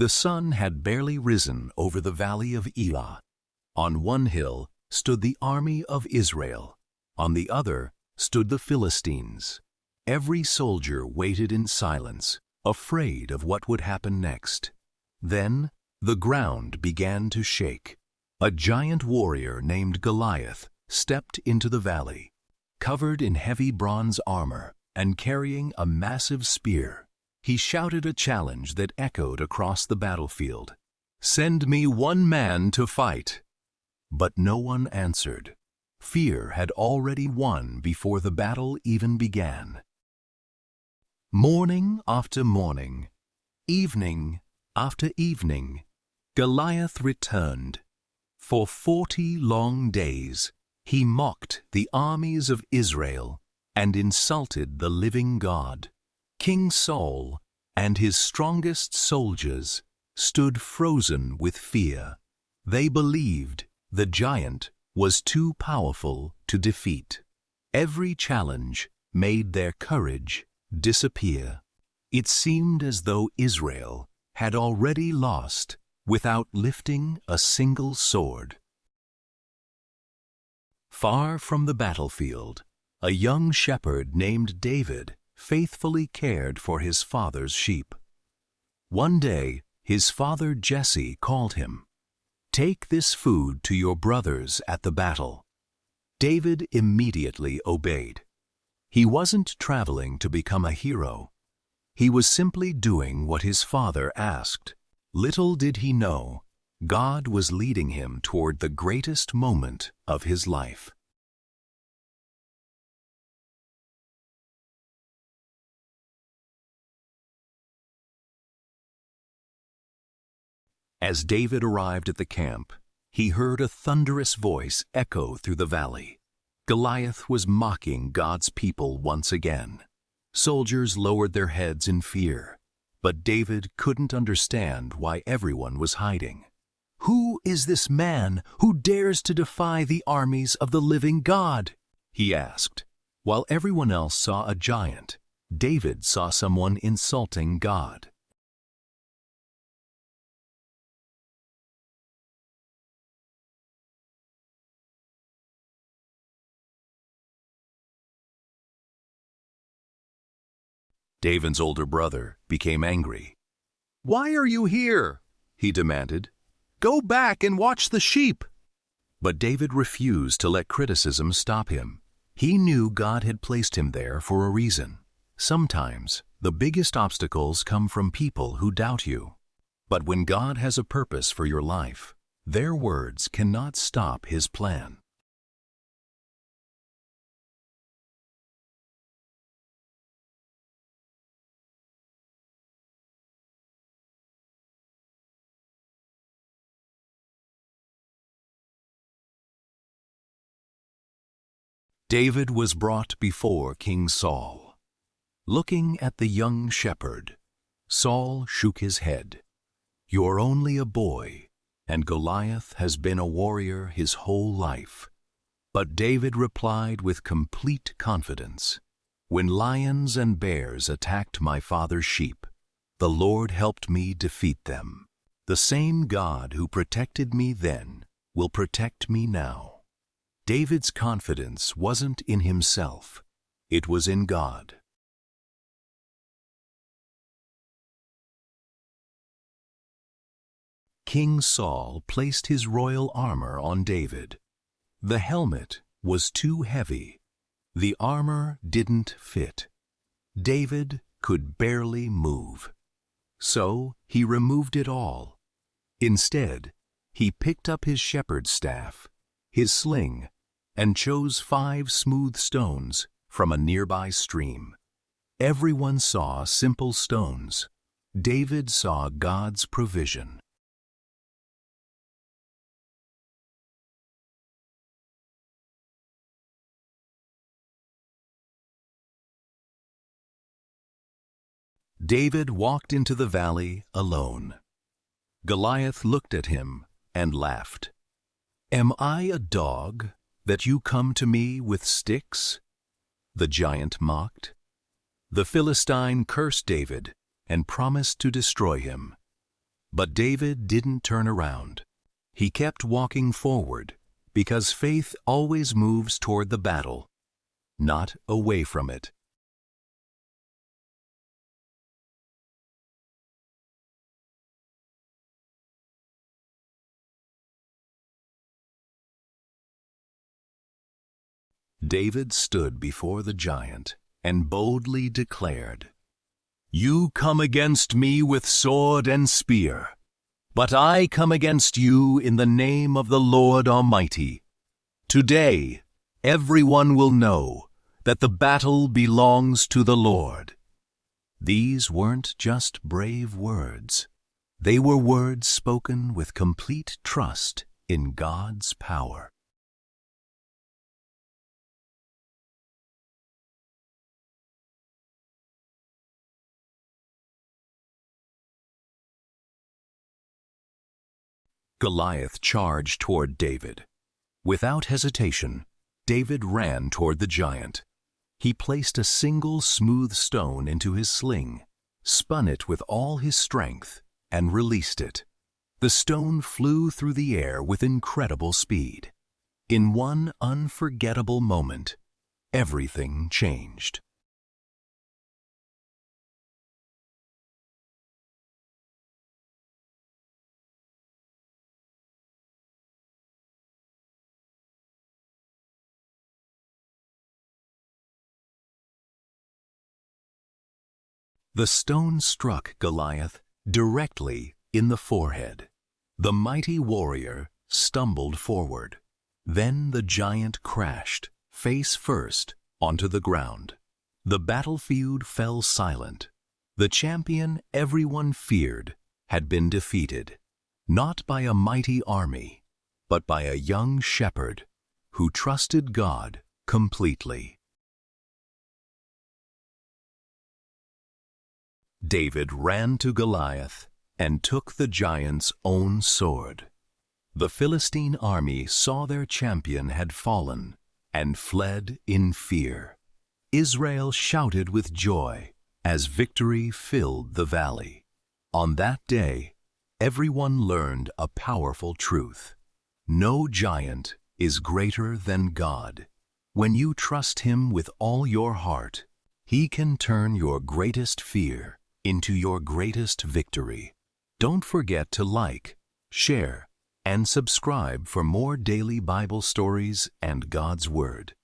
The sun had barely risen over the valley of Elah. On one hill stood the army of Israel. On the other stood the Philistines. Every soldier waited in silence, afraid of what would happen next. Then the ground began to shake. A giant warrior named Goliath stepped into the valley, covered in heavy bronze armor and carrying a massive spear. He shouted a challenge that echoed across the battlefield. "Send me one man to fight." But no one answered. Fear had already won before the battle even began. Morning after morning, evening after evening, Goliath returned. For 40 long days, he mocked the armies of Israel and insulted the living God. King Saul and his strongest soldiers stood frozen with fear. They believed the giant was too powerful to defeat. Every challenge made their courage disappear. It seemed as though Israel had already lost without lifting a single sword. Far from the battlefield, a young shepherd named David faithfully cared for his father's sheep. One day, his father Jesse called him. "Take this food to your brothers at the battle." David immediately obeyed. He wasn't traveling to become a hero. He was simply doing what his father asked. Little did he know, God was leading him toward the greatest moment of his life. As David arrived at the camp, he heard a thunderous voice echo through the valley. Goliath was mocking God's people once again. Soldiers lowered their heads in fear, but David couldn't understand why everyone was hiding. "Who is this man who dares to defy the armies of the living God?" he asked. While everyone else saw a giant, David saw someone insulting God. David's older brother became angry. "Why are you here?" he demanded. "Go back and watch the sheep." But David refused to let criticism stop him. He knew God had placed him there for a reason. Sometimes the biggest obstacles come from people who doubt you. But when God has a purpose for your life, their words cannot stop His plan. David was brought before King Saul. Looking at the young shepherd, Saul shook his head. "You're only a boy, and Goliath has been a warrior his whole life." But David replied with complete confidence, "When lions and bears attacked my father's sheep, the Lord helped me defeat them. The same God who protected me then will protect me now." David's confidence wasn't in himself, it was in God. King Saul placed his royal armor on David. The helmet was too heavy. The armor didn't fit. David could barely move. So he removed it all. Instead, he picked up his shepherd's staff, his sling, and chose 5 smooth stones from a nearby stream. Everyone saw simple stones. David saw God's provision. David walked into the valley alone. Goliath looked at him and laughed. "Am I a dog that you come to me with sticks?" the giant mocked. The Philistine cursed David and promised to destroy him. But David didn't turn around. He kept walking forward, because faith always moves toward the battle, not away from it. David stood before the giant and boldly declared, "You come against me with sword and spear, but I come against you in the name of the Lord Almighty. Today, everyone will know that the battle belongs to the Lord." These weren't just brave words. They were words spoken with complete trust in God's power. Goliath charged toward David. Without hesitation, David ran toward the giant. He placed a single smooth stone into his sling, spun it with all his strength, and released it. The stone flew through the air with incredible speed. In one unforgettable moment, everything changed. The stone struck Goliath directly in the forehead. The mighty warrior stumbled forward. Then the giant crashed, face first, onto the ground. The battlefield fell silent. The champion everyone feared had been defeated, not by a mighty army, but by a young shepherd who trusted God completely. David ran to Goliath and took the giant's own sword. The Philistine army saw their champion had fallen and fled in fear. Israel shouted with joy as victory filled the valley. On that day, everyone learned a powerful truth. No giant is greater than God. When you trust Him with all your heart, He can turn your greatest fear into your greatest victory. Don't forget to like, share, and subscribe for more daily Bible stories and God's Word.